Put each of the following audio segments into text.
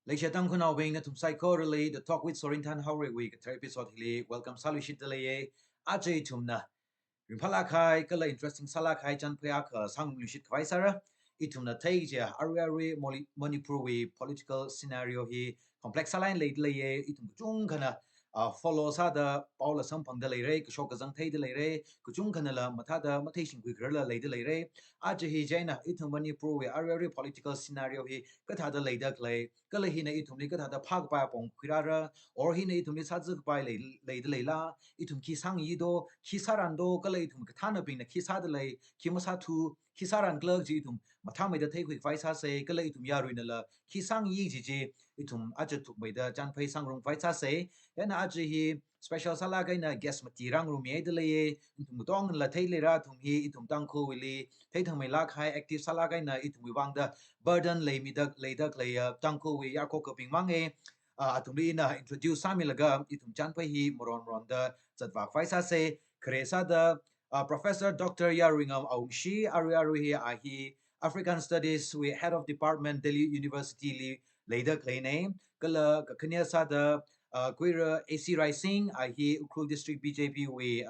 Like Shatam Kunau being a psycho relay, the talk with Sorintan Howry week, episode hili, welcome Salushit Delaye, Ajay Tumna. Rimpalakai, Kala interesting Salakai Jan Piaka, Sang Lushit Kaisara, Itumna Taja, Ariari, Manipurli, political scenario he, complex align late laye, Itum Jungana, follow Sada, Paula Sampang de Lere, Shokazang Tay de Lere, Kuchunkanala, Matada, Matation Quigrilla, Lady Lere, Ajahi Jaina, Itum Manipurli, Ariari political scenario he, Katada Leda Clay, Kalahina Itumli Katada Park by Pong Quirara, or Hina Itumli Sazuk by Lady Leila, Itum Kisang Yido, Kisarando, Galaitum Katana being a Kisadale, Kimasatu, Kisaran Clergy, Matame the take with Vice say, Galaitum Yarinala, Kisang Yiji, Itum Ajatuk by the Jan Pay Sangram Vice say, and Aji special Salagaina guess Matirang Rumi Edele, Itum Dong La Taylera tum he, Itum Danko Willi, Tatum Melak high active Salagaina, Itum Wanda, Burden lay me duck lay duck lay Danko we Yako Ping Mange. Atumina introduce Samilaga, Itum Janpai hi, Moron Ronda, Zadvak Faisa say, Kresa the Professor Dr. Yaringam Aumshi, Ariaruhi Ahi, African Studies, we head of department, Delhi University, later clay name, Kala Kakanya Sada, Queer AC Rising, Ahi, Ukul District BJP, we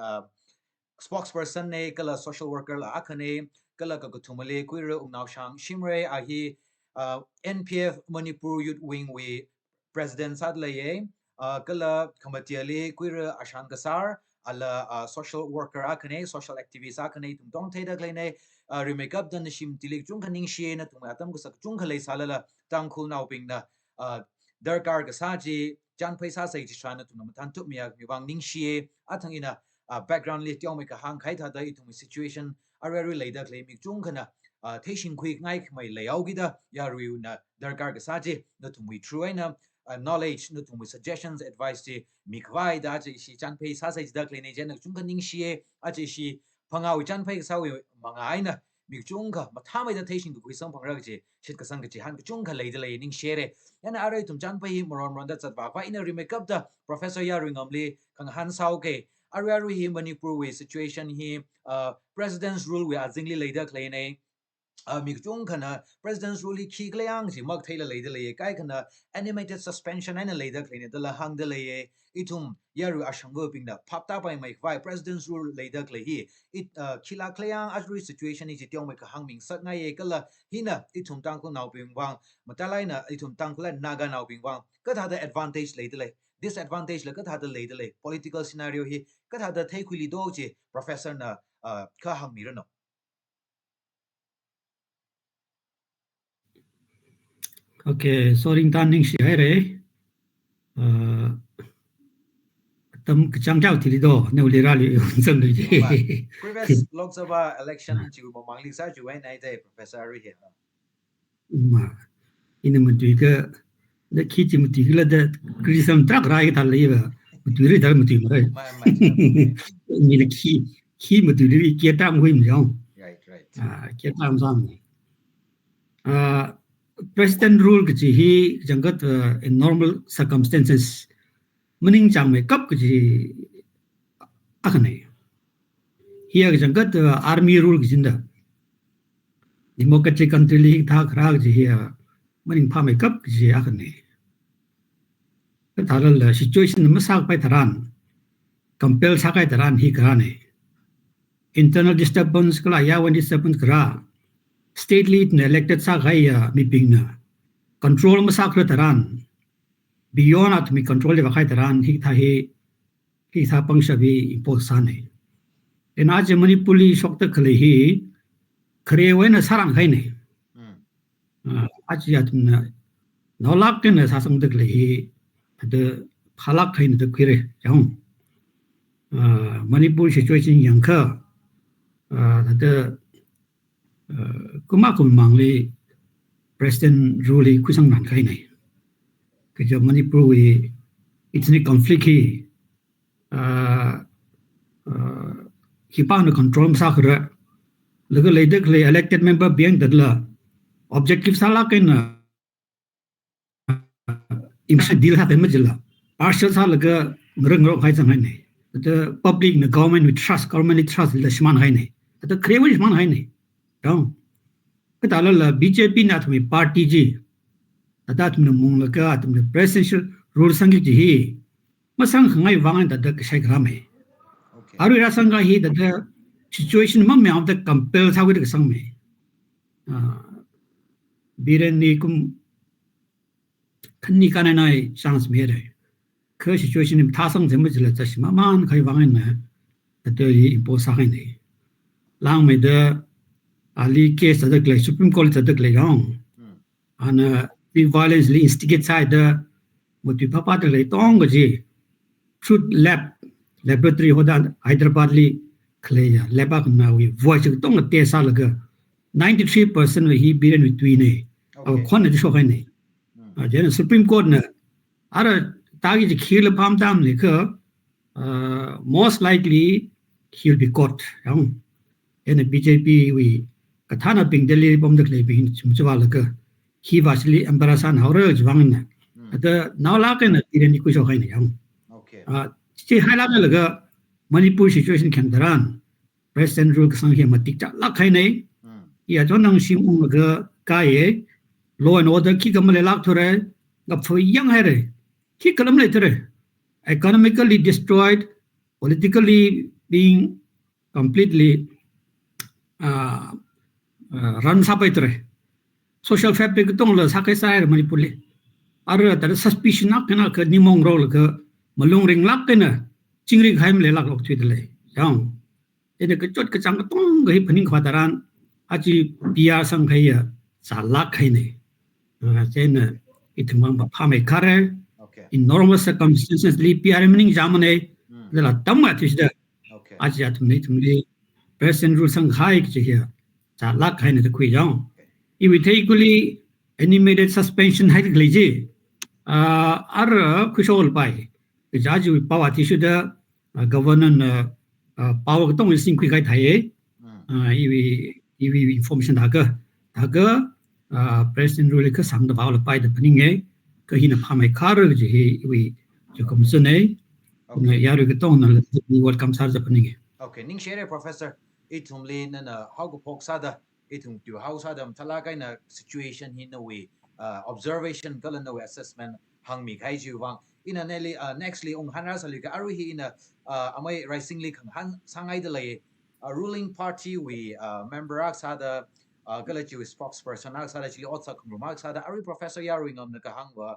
spokesperson ne, Kala social worker la Akane, Kala Kakutumale, Queer Umnao Shang, Shimre, Ahi, NPF Manipur Youth Wing, we President Sadlaye, Kala Kamatiali, Queer Ashan Kasar, ala social worker akane social activist akane tum dong theda klene remake up dan shim tilik chung khaning she na tum atam gusak chung khalai salala tang khul nau ping na darkar ga saji jan paisa sai ji chana tum matan tu miak mi wang ning she athang ina background li tiong me ka hang khai tha da itum situation are later claim mi chung khana theishin quick ngai mai layau gi da ya riu na darkar ga saji na tum we true na knowledge no tum suggestions advice ti mi khavai da ji shi chan pei sa sai da klene jen chung kan ning shi a ji shi phangau chan pei sa wi mangai na mi chung ka ma tha mai da theishin ku sam phang ra ji shit ka sang ji han ku chung ka lei da lei ning shere yana are tum chan pei moron ron da chat ba fa ina remake up da professor yaringam li kang han sau ke are hi manipur we situation hi president's rule we azingli lei da klene mi chung khana president's rule khi klayang ji mak thaila leida le kai khana animated suspension ana leida khlene dala hang de le itum yaru ashango pingda phapta pai mai vai president's rule leida kle hi it khila klayang ajri situation is tiong mai ka hang ming sat ngai e kala hina itum tang ko nau ping wang matalai na itum tang ko la naga nau ping wang ka tha the advantage leida le disadvantage le ka tha the leida le political scenario hi ka tha the thai khuli do je professor na ka hang mi no. Okay, sorry tanning si hai tam chang chao thì do nếu lì ra lì dân được gì previous Lok Sabha election chịu một mạng lịch sử chịu ấy này đây professor Ari hiện mà in mình tùy cái để khi chỉ mình tùy cái là để cái gì trắc ra cái thằng lấy vào mình tùy cái mình tùy mà đấy mình là khi mình tùy cái kia tam huy mình không kia tam sao president rule cái gì chẳng có in normal circumstances mình chẳng mấy cấp cái gì ác này here chẳng có army rule cái gì đó democratic country li tha khra cái gì here mình pha mấy cấp cái gì ác này cái thà là situation mà sao phải tharan compel sao cái tharan hi khra này internal disturbance cái là ya when disturbance khra state lead elected sao cái mi ping na control mà sao khra tharan beyond at mi control le khai taran hi tha pangsha bi imposan hai ena je manipuli shok ta khale hi khare we na sarang khai ne achi atna nolak ke na sasang dak le hi de phalak khai ne de khire jang manipur situation yang kha de kuma kum mangli president rule kusang nan khai ne cái Manipur we ethnic conflict hi bao nhiêu control sao khởi lỡ lấy được lấy elected member biến được là objective sao là cái na image deal hạt em là partial sao là cái ngreng ngrong hay chẳng này the public the government we trust government trust là shman hay này the create shman hay này đúng cái đó là BJP na thôi party gì ta tum mong la ka tum presidential rule sang ji hi masang khangai wangan da ka sai gram he aru ra sang ga hi da situation ma me of the compel sa wi sang me biren ni kum khni kana nai chance me re 그 situation 타성 전부질을 자시마만 거의 왕했네. 그때 이보 사겠네. 랑메더 ali case the like supreme court the like on and the violence instigate side the what the papa the like tong ji truth lab laboratory hoda hyderabad li clear lab na we voice tong te sa la 93% he been between ne kon de so ne then supreme court na ara tagi ji khil pam dam ne most likely he'll be caught yang in the BJP we katana ping deli bom de le ping chumchwa la ka he was li embarasan haure jwang na the now la ka na iren ku so hain yang okay chi hala la ga manipur situation kan daran president rule sang he matik cha la khai nei ya jo nang sim u ga ka ye law and order ki kam le lak thore ga phoi yang hai re ki kalam le thore economically destroyed politically being completely run sapai social fabric tong la sakai sai Manipurli ar ta suspicion nak na ka nimong role ka malung ring lak na chingri khaim le lak lok chui le yang ene ka chot ka chang tong ga hi phaning khwataran achi pia sang khai ya sa lak khai ne chen ithumwang ba phame khare enormous circumstances li pia remning jamane la tamma tisda achi athum ithumli president rule sang khai ki here sa lak khai ne khu yang if we take equally animated suspension hai leji ar kushol pai jaji power tissue da governor power tong sing khu kai thai if information da ga president rule ka sang da power pai da pning nge ka hin pha mai khar ji we jo kom sun ne yaru ka tong na welcome sar da pning okay ning share professor ithumli na how go pok sa da ithum tu how sa da thala kai na situation hin no way observation kalan no assessment hang mi khai ju wang in a neli nextly ong hanra sali ka aru hi in a amai rising li khang han sangai da lai ruling party we member ak sa da kala ju spokesperson ak sa da chili otsa kumrumak sa da aru professor yaruing on ka hangwa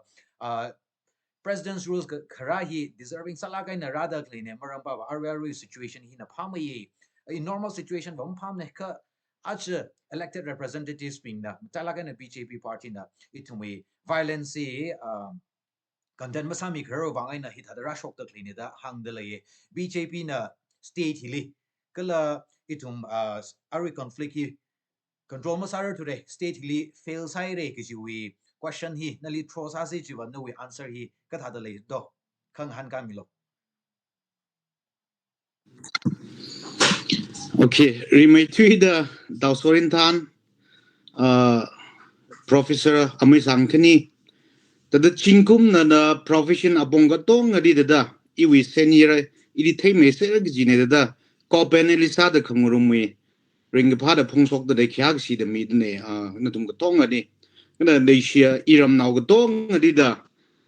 president's rules khara hi deserving sala kai na rada clean maram pa aru situation hi na phamai in normal situation bom pham ne ka ach elected representatives being na talaga na BJP party na ithumwui violence content masami kharo wangai na hithadara shok ta clean da hang de lai BJP na state hili kala ithum ari conflict hi control masar today state hili fail sai re ki ji question hi nali throw sa si ji no we answer hi ka thada lai do khang han ka milo okay remai thui da dawsorin than professor amisang khani tada chingkum na profession abonga tong adi da iwi senior idi thai me se gi ne da ko panelisa da khangurumwi ring pha da phungsok da khyak si da mi ne na tum ga tong adi na lesia iram naw ga tong adi da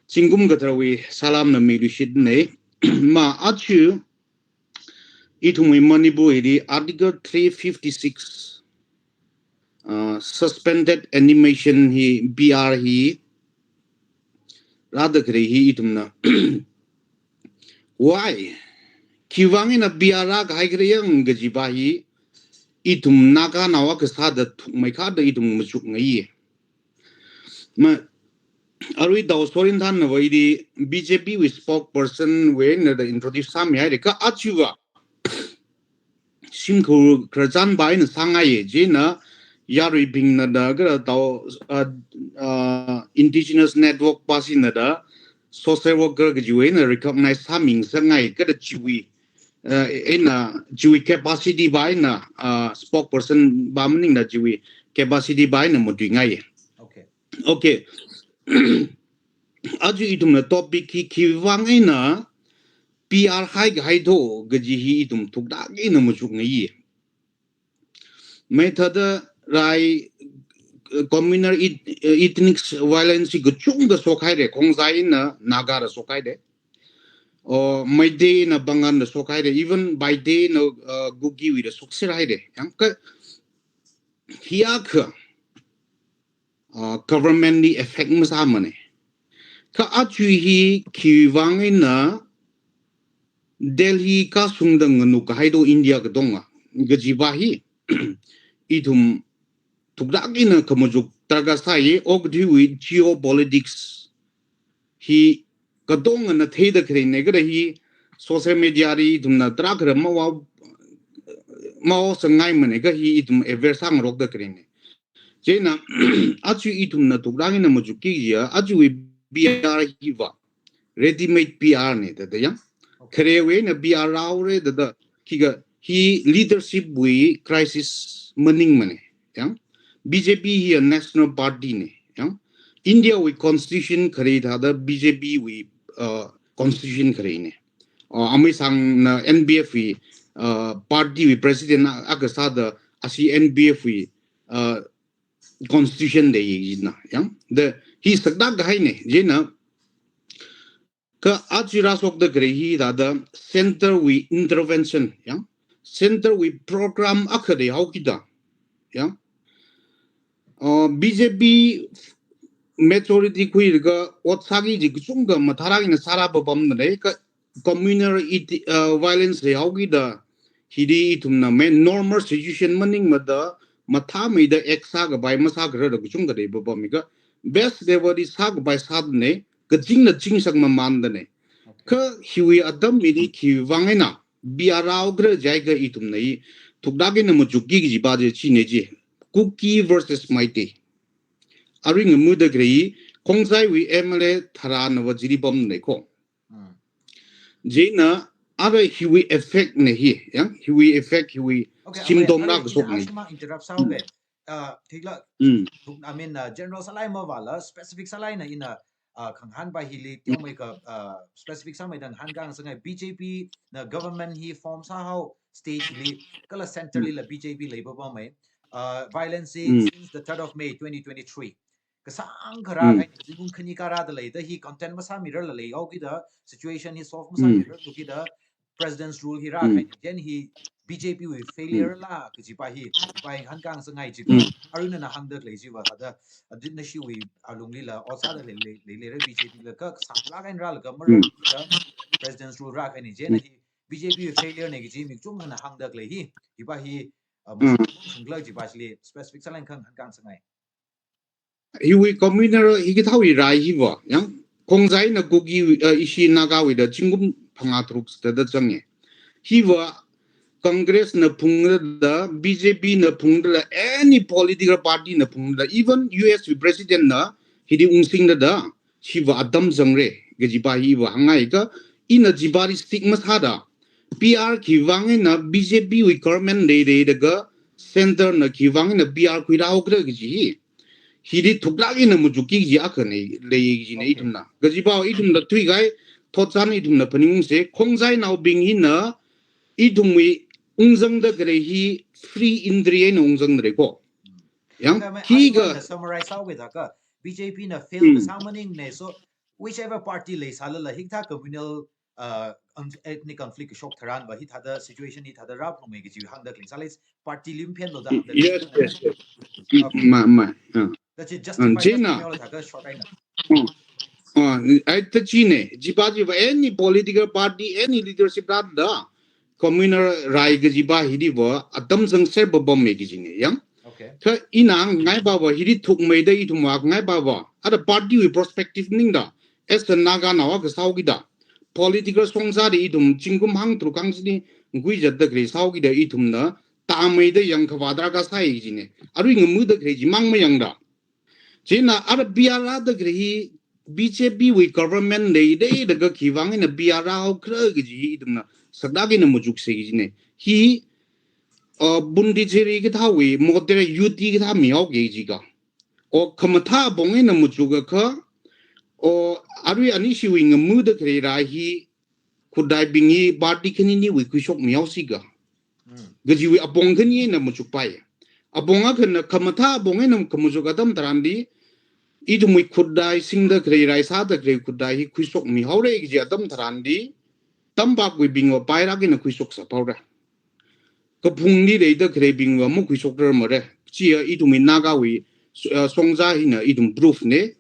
chingkum ga trawi salam na mi shid ne ma achu ithumwui Manipur idi article 356 suspended animation hi BR hi rather kre hi itumna why kiwangi na BR ka hai kre yang gajiba hi itum naga nawa ka sa da thumai kha da itum machuk ngai ma arui dawsorin than na wai di BJP with spokesperson we na da introduce sam ya ka achuwa simko krajan bai na sangai je na yari bing na da ga daw Indigenous network pasin na da social worker ga juwe na recognize saming sangai ka da chiwi ena chiwi capacity bai na spokesperson bamning na chiwi capacity bai na mudui ngai okay aju itum na topic ki wangai na PR hai ga hai do gaji hi itum thukda ge na muchuk ngai method rai communal ethnic violence gu chung da sokai de kongzai na naga da sokai de or my day na bangan da sokai de even by day no gugi wi da soksir hai de yang ka hiya ka government ni effect masa mane ka achu hi kiwang na Delhi ka sungdang nu ka haido India ka donga gajibahi idum tukdagi na kamujuk tagasai okthui geopolitics hi kadong na theda kre ne ga hi social media ri dum na trakra ma sangai mane ga hi idum eversang rok da kre ne jena achu idum na tukdagi na mujuk ki ya achu biar hi wa ready made PR ne da ya Krewe na biar raure da kiga he leadership we crisis maning mane yang BJP he a national party ne yang India we constitution kare da BJP we constitution kare ne ami sang na NBF we party we president agasa da asi NBF we constitution de yina yang the he sagda gai ne jena ka ajira sok da grehi da center we intervention yang center we program akhade haukida yang BJP majority kuiga otsagi ji chunga matharagi na sara babam ne ka communal violence re haukida hidi itumna men normal situation maning mada matha me da eksa ga bai masa gra da chunga de babam ga best devadi sag bai sad ne ka jing na jing sang ma man da ne ka hiwi adam mini ki wangena biarau gra jaiga itum nei tukdage na mujuki ji ba je chi ne ji cookie versus mighty aring mu da grei kongsai wi emle thara na wajiri bom ne ko jena ara hiwi effect ne hi yang hiwi effect hiwi symptom na so ne interrupt sao be thikla I mean general salai ma wala specific salai na ina khanghan ba hili tyo mai ka specific samai dan hangang sangai BJP na government hi form sa how state hili kala centrally la BJP labor ba mai violence since the 3rd of May 2023 kasang khara kai jingun khani kara da lai da hi content masa mirror la lai au ki da situation hi soft masa mirror to ki da president's rule hi ra kai gen hi BJP we failure la ki ji pa hi pa hangang sangai ji ka aruna na hang da lai ji wa da adin na shi we alungli la osa da le BJP la ka sapla kan ral ka mar da president's rule ra kai ni je na hi BJP failure ne ji mi chung na hang da le hi pa hi sungla ji ba li specific salang khang hang sangai hiwi communal hi thawi rai hi wa yang kongjai na gugi ishi naga wi da chingum phanga truk da change hi wa Congress na phungda da BJP na phungda any political party na phungda even US president na hidi ungsing da shiva adam jangre gejiba hi wa hangai ka ina jibari stigma thada PR kiwang na BJP we government de da center na kiwang na PR kuira okra geji hidi thuklagi na mujuki ji akhane leji ne itumna gejiba itumna thui gai thotsan itumna phaning se khongjai naw bing hi na ithumwui ungjang da grehi free indriye no ungjang re ko yang ki ga summarize how with ka BJP na fail the summoning ne so whichever party le sala la hikta communal ethnic conflict shock tharan ba hi thada situation hi thada rap no me gi hang da kling sala party limpian lo da yes ma that's it justify all thaka short I tachine jibaji any political party any leadership da communal rai gajiba hidi wa atam sang ser bom me gi ne yang okay ka inang ngai ba wa hidi thuk me da ithumwa ngai ba wa ada party we perspective ning da as the naga na wa ga sau gi da political songsa de ithum chingum hang tru kang sini ngui jat da gre sau gi da ithum na ta me da yang khwa da ga sai gi ne aru ngmu da gre ji mang ma yang da jina ada biara da gre BJP we government de da ga kiwang na biara ho kra gi ji ithum na sakdagi na mujuk se gi ne hi bundi jeri gi thawi modere yuti gi tha miao ge ji ga o khamatha bonge na mujuk ka o arui ani shi wi ngamu da kre ra hi khudai bingi party khini ni wi ku shok miao si ga gaji wi apong khini na mujuk pai abonga khna khamatha abonga nam khamuju gadam tarandi idumui khudai singda grei rai sa da grei khudai hi khuisok mi haure gi adam tarandi tamba gui bingwa paira gi na khuisok sa paura ka phungni rei da grei bingwa mu khuisok der mare chia idumui naga wi songza hi na idum proof ne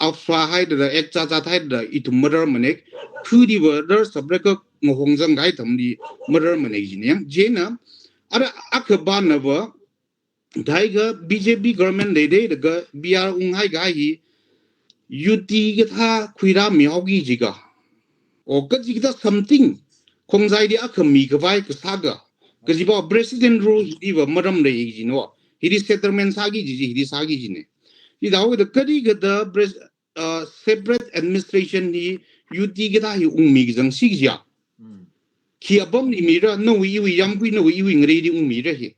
alpha hai da ek cha cha thai da idum murder manek khudi word sabre ka ngohongjang gai thamdi murder manek ji ne jena ara akba na ba daiga BJP government de ga biar unghai ga hi UT ga tha khuira mi hogi jiga o ka jigda something khongjai di akhami ga vai ka saga ka jiba president rule hi wa maram le ji no hi settlement sagi ji hi sagi ji ne hi dawo da kadi ga da separate administration ni UT ga tha hi ungmi ga jang sig ja ki abam ni mi ra no wi wi yam wi no wi wi ngre di ungmi ra hi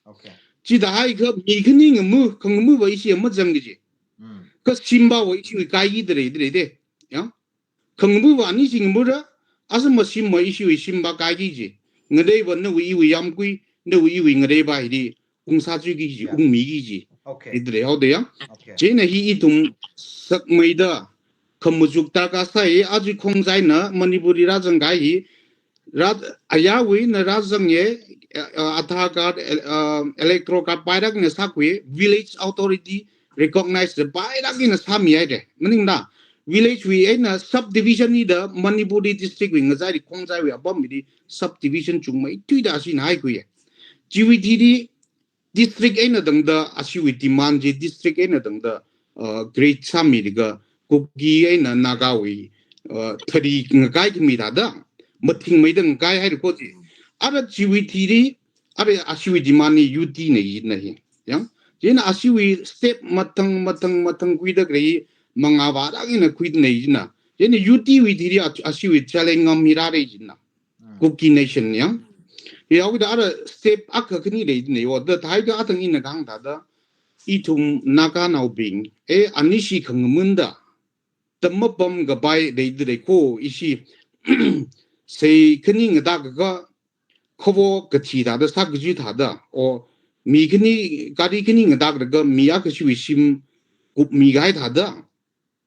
okay ji da hai ga mi khni ngmu khngmu wa isi ma jang ji ka simba wa isi wi kai gi de de ya khngmu wa ni sing mu ra asma sim ma isi wi simba kai gi ji ngre wa no wi wi yam kui no wi wi ngre ba hi di ung sa ju gi ji ung mi gi ji okay idre ho de ya okay je na hi itum sak mai da khamujuk ta ka sai aji khong jai na manipuri ra jang gai hi Rad ayawi na razang ye Aadhaar card electoral card pairak na sakwe village authority recognize the pairak na sami ay de maning na village we na subdivision ni da Manipuri district we ngazai kongjai we abam di subdivision chungmai tuida sin hai ku ye GVTD district ay na dang da asiwi demand district ay na dang da great sami ga kugi ay na nagawi thari ngagai mi da da mating mai dang kai hai ko ji ara GVT ri ara asiwi dimani UT ne yi na hi yang jena asiwi step matang kui da grei manga ba da gi na kui ne yi na jena UT wi ri asiwi challenge ngam mi ra re ji na cookie nation yang ya wi da ara step ak ni re ne yo da thai ga atang in na gang da da itum naga nau bing anishi khang mun da tamma bam ga bai de ko isi sei kening da ga khobo ga chi da da sa gi ta da o mi kini gari kening da ga mi ya ka shi sim gup mi ga ta da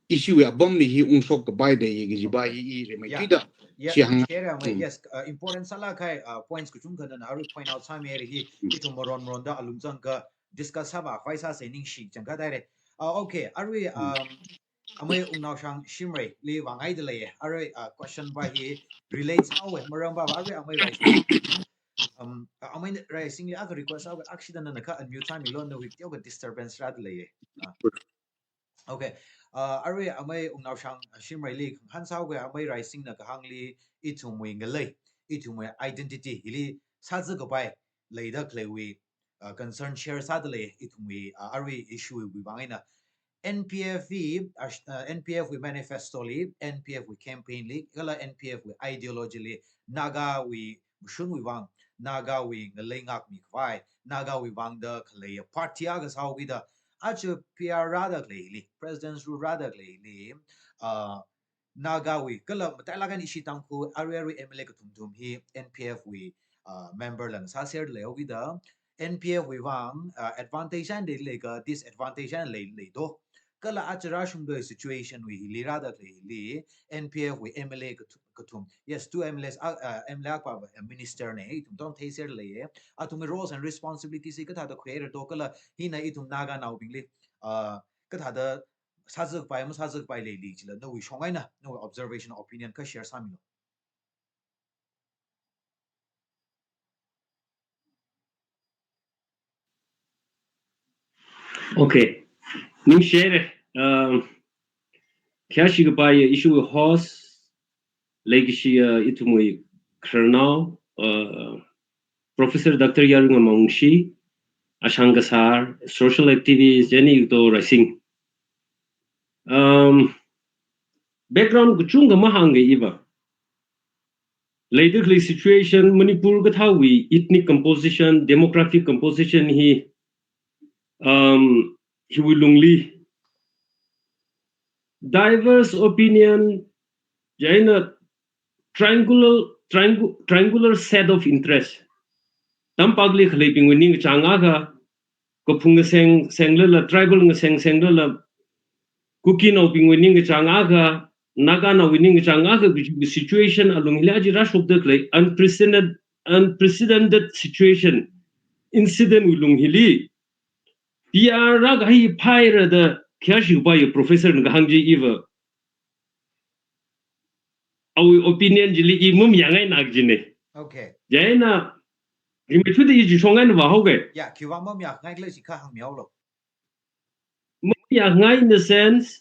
isi we bam ni hi ung sok ga bai de gi ji bai i re mai ti da yeah chiang share yes important sala kai points ku chung kana na point out sa me hi itu moron da alumjang ka discuss haba khaisa se ning shi jang ka dai okay arwi amai ungnau shang shimrei li wangai de le arwi question ba hi relates how we marang ba arwi amai right amai right sing li ag request aw accident na ka unmute time lo no wi tyo disturbance rad le okay arwe amai ungnau shang shimrai li han sao ga amai rising na ka hangli ithumwui ngalei ithumwui identity hili sa zu go bai lei da klewi concern share sa de le ithumwui arwe issue wi bangai na NPF NPF we manifesto li NPF we campaign li gala NPF we ideology li naga we shun we wang naga we ngalei ngak mi kwai naga we wang da klei party aga sao wi da achu PR rather li presidents ru rather li nagawi kala matalagan isi tangku aru MLA kutum hi NPF we member lang sa share le ogi da NPF we wang advantage and le ka disadvantage and le do kala achara shum do situation we li rather li NPF we MLA kutum yes two MLAs MLA pa minister ne tum don thai share le atum roles and responsibilities ka ta da khair do kala hina itum naga naw bingli ka ta da 사적 바이면 사적 바이 레이지라 너 위송아이나 너 observation opinion ka share samilo Okay. Ning share kya shi ba ye issue host legacy ithumwui kernel Professor Dr. Yarung Mangshi Ashangasar social activist Jenny to racing background guchunga mahanga iba lately situation Manipur gathawi ethnic composition demographic composition he will diverse opinion Jaina triangular set of interest tampagli khlei pingwini changa ga ko phung seng la tribal ng seng la kuki no pingwini changa ga naga na winning changa ga situation alung hilaji rashok de khlei unprecedented situation incident ulung hili piara ga hi phaira da kyashi ba yu professor ng hangji eva our opinion jili I mum yangai nak jine okay jaina rimithu de ji chongai na ba hoge ya kiwa mom ya ngai le sikha hang miao lo mum yangai in the sense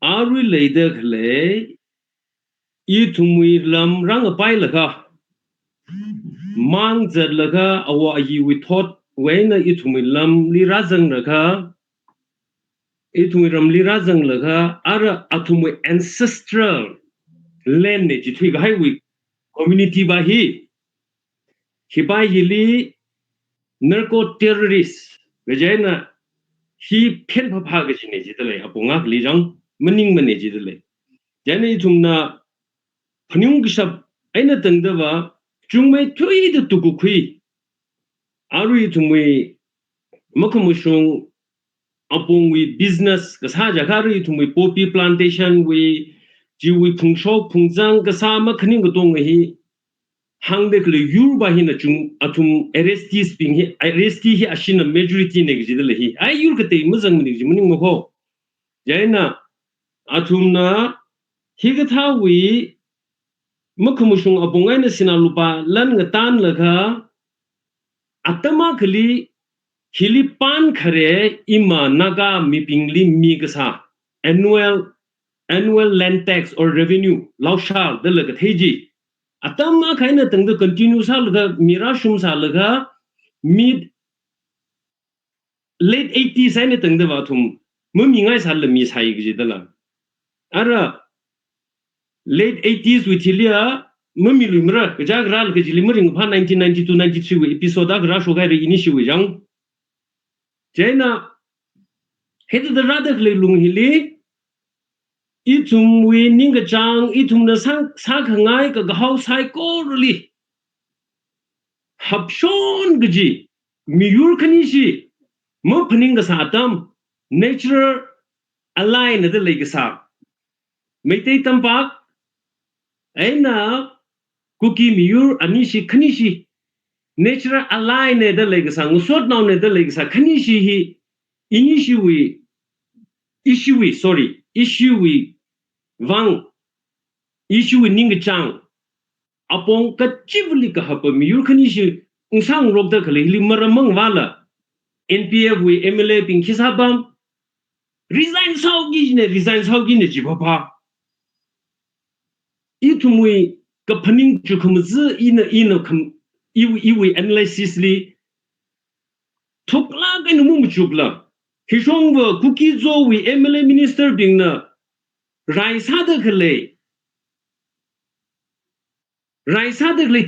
are we later khle ithumwui lam rang pai la ka mang zat la ka awa yi we thought when ithumwui lam li razang la ka ithumwui ram li razang la ka ara athumwui ancestral land ne ji thui ga hai we community ba hi hibai hili narco terrorist gajaina hi phen pha pha ga chine ji dale apunga li jang maning mane ji dale jani thumna phanyung gisap aina tangda ba chungmai thui de tuku khui arui thumwi makamushung apung we business ka sa jakari thumwi poppy plantation we jiwi phungsho phungjang ka sa ma khning ga dong hi hangde kle yur ba hi na chung athum arrestees ping hi arrestee hi ashina majority ne gi dile hi ai yur ka te muzang ni ji muning mo ho jaina athum na hi ga tha wi makamushung abungai na sinalupa lan nga tan lagha atama khali hilipan khare ima naga mipingli migasa annual land tax or revenue lausha de laga theji atama khaina tang de continue sa laga mirashum sa laga mid late 80s aina tang de bathum mumingai sa la mi sai gi dala ara late 80s with hilia mami lumra kajag ral ke jilimring pha 1992 93 we episode ag ra shogai re inisi we jang jaina head the rather le lung hili ithumwui ninga chang ithumna sa khangai ka gau sai ko ruli hapshon gji miyur khani shi mo phning ga satam natural align the le ga sa meitei tampak aina kuki miyur anishi khanishi natural align ne da leg sang sot now ne da leg sa khanishi hi issue wang issue ning chang apong ka chivli ka hap miyur khanishi unsang rok da khali li maramang wala npf we mla ping khisabam resign saugi ne jibapa ithumwui ka phaning chu khumzi ina kham iwi analysis li thokla ga numu chukla hishong wa kuki zo wi mla minister ding na raisa da khle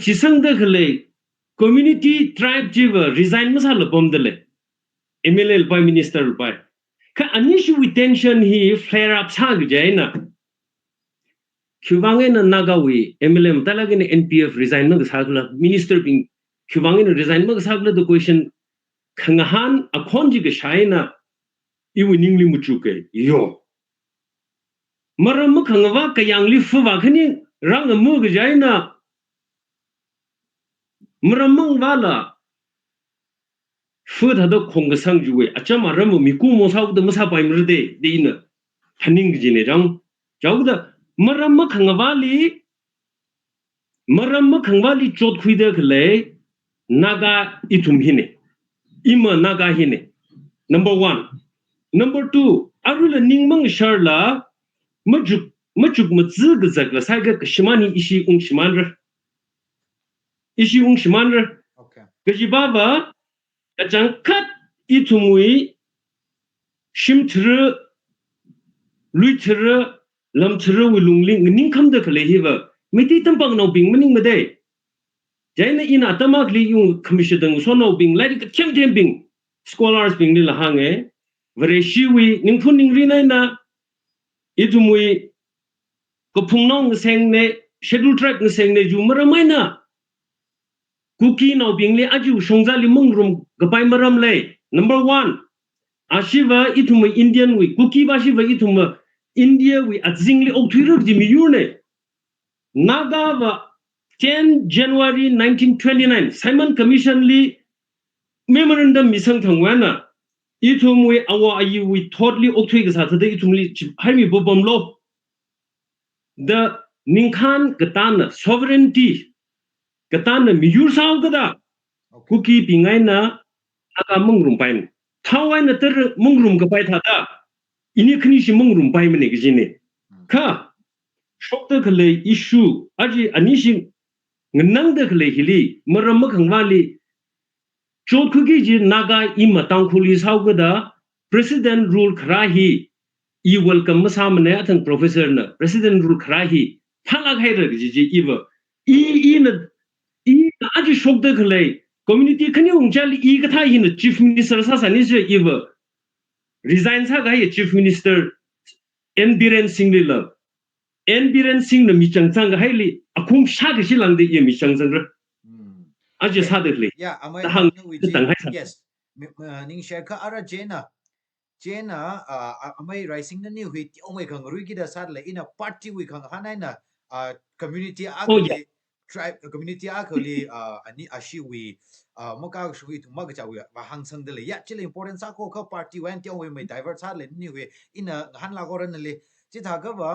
chisang da khle community tribe jiwa resign masala bomdale mla by minister by ka anishu with tension hi flare up sa jaina Kubangen na nagawi MLM talaga ni NPF resign mag sagla minister ping Kubangen resign mag sagla the question khangahan akhonji ge shaina iwi ningli muchuke yo maram khangwa kayangli fuwa khani rang mu ge jaina maram wala fu da do khong ge sang juwe achama ram mi ku mo sa de masa pai mrde de ina thaning ji ne jang jawda maram khangwali chot khuide khle naga ithum hine ima naga hine number 1 number 2 arula ningmang sharla majuk mazig zakla saga shimani ishi shimanra okay gajibaba kachang kat ithumwui shimthre luithre lamthre wilungling ningkham da khle hiwa miti tampang no bing maning made jaina ina tamakli yung commission dang so no bing lai ka chem bing scholars bing ni la hange vre shiwi ningphun ningri na ithumwui ko phungnong seng ne schedule track na seng ne ju maramai na cookie now being le aju shongzali mungrum gapai maram le number 1 ashiva ithumwui Indian we cookie ba shiva ithumwa India we atzingli okthui di miyune naga va 10 January 1929 Simon Commission li memorandum misang thangwana ithumwui awa ayu we totally okthui ga sa thade ithumli haimi bobom lo the Ningkhan Katana sovereignty Katana miyur sao kada cookie pingai na aga mungrum pain thawai na ter mungrum ka pai thada ini khni shi mungrum pai mane gi jine kha shokta khale issue aji anishi ngnang de khale hili maram khangwali chokhugi ji naga ima tangkhuli sao kada president rule khrahi I welcome masamane athang professor na president rule khrahi thalak haira gi ji iwa na aji shokta khale community khani ungjali I gatha hin chief minister sa sani je iwa resign sa ga chief minister N Biren Singh le N Biren Singh na mi changchang ga haili akhum sha ga silang de ye mi changchang ra aji sa de le yeah amai hang yes ning share ka ara jena amai rising na ni hui ti ongwe khang rui gi da sat le in a party we khang hanai na community akli tribe community akli ani ashi we maka shui tu mag chawi ba hang sang de le ya chile important sa ko ka party wen ti ongwe mai divert sa le ni hui in a han la ko ran le chi tha ga ba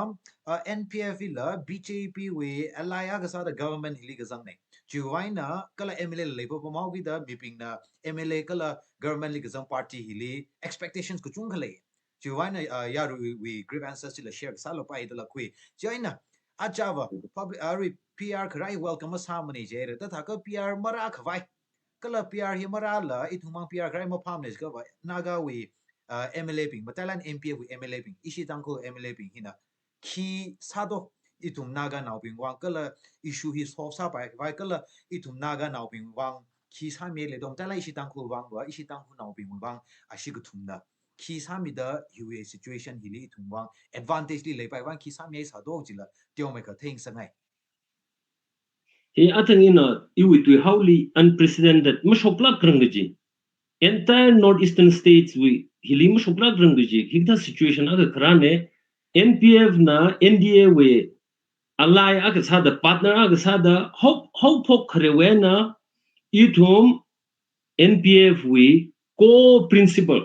NPF la BJP we alaya ga sa the government hili ga sang ne Juwaina kala MLA labor pamau gi da biping na MLA kala government li gazang party hili expectations kuchung khale Juwaina yaru we grievances til share salo pai de la kui Juwaina achava public ari PR khrai welcome us harmony je ta tha ka PR mara khavai kala PR hi mara la ithumang PR khrai ma pham ne ka naga we MLA ping Thailand MP we MLA ping ishi tangko MLA ping hina ki sado itum naga now ping wang kala issue hi solve sa pai vai kala itum naga now ping wang ki sa me le dom tala ishi tang ko wang wa ishi tang ko now ping wang ashi gu thum na ki sa mi da ua situation hi li thum wang advantage li le pai wang ki sa me sa do ji la tyo me ka thing sa ngai he atang ina iwi tu howly unprecedented mashokla krangji entire northeastern states we hili mashokla krangji higda situation aga krane NPF na NDA we ally aga sa the partner aga sa the hope khrewe na ithum NPF we co-principal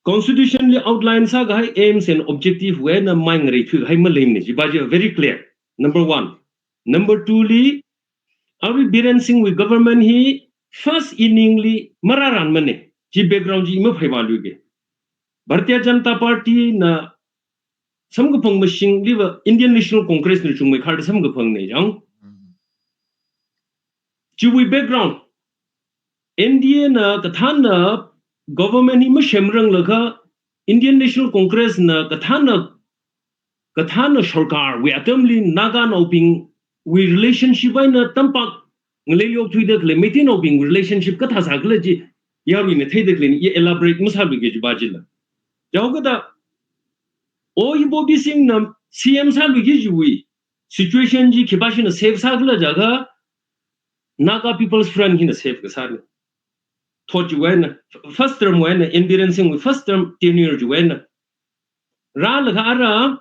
constitutionally outlined sa ga aims and objective we na mang re thu hai malim ni ba very clear number 1 number 2 li Ari Biren Singh we government he first inningly mararan mane ji background ji ma phai walu ge Bharatiya Janata Party na samgapang machine liva Indian National Congress ni chungmai khar samgapang ne jang Chui background India na kathana government ni mashemrang laka Indian National Congress na kathana sarkar we atamli naga no ping we relationship na tampak ngleyok thuida kle metin no ping relationship katha sagla ji yawi ne theide kle ye elaborate musabi ge bajila jawgada Oi Bobby Singh nam CM sa lugi jui situation ji khibashi na save sagla jaga Naga people's friend hina save ka sarne thot juena first term when Indian Singh first term tenure juena ra lagara